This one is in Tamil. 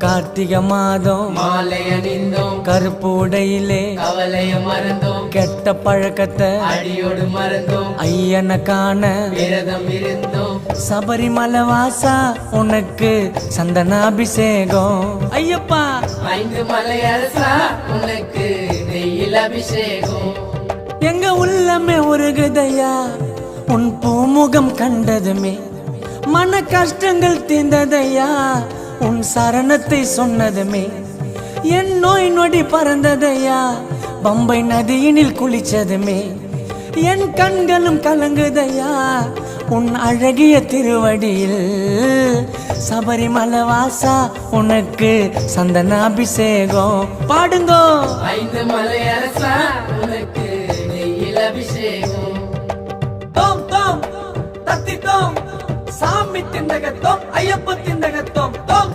கார்த்திகை மாதம் மாலை அணிந்தோம், கருப்பு உடையிலே கவலைய மறந்தோம், கெட்ட பழக்கத்தை அடியோடு மறந்தோம், ஐயனை காண விரதம் இருந்தோம். சபரிமலை வாசா உனக்கு சந்தனாபிஷேகம். ஐயப்பா 5 மலை அரசா உனக்கு நெய்யில் அபிஷேகம். எங்க உள்ளமே உருகுதையா உன் பூமுகம் கண்டதுமே, மன கஷ்டங்கள் தீர்ந்ததையா உன் சரணத்தை சொன்னதுமே, என் நோய் நொடி பறந்ததையா பம்பை நதியினில் குளிச்சதுமே, என் கண்களும் கலங்குதையா உன் அழகிய திருவடியில். சபரிமலை வாசா உனக்கு சந்தனாபிஷேகம். பாடுங்கோ 5 மலை அரசா உனக்கு நெய்யில் அபிஷேகம். தோம் தோம் தத்தி தோம் சாமி திண்டகத்தோம் ஐயப்ப திண்டகத்தோம் தோம்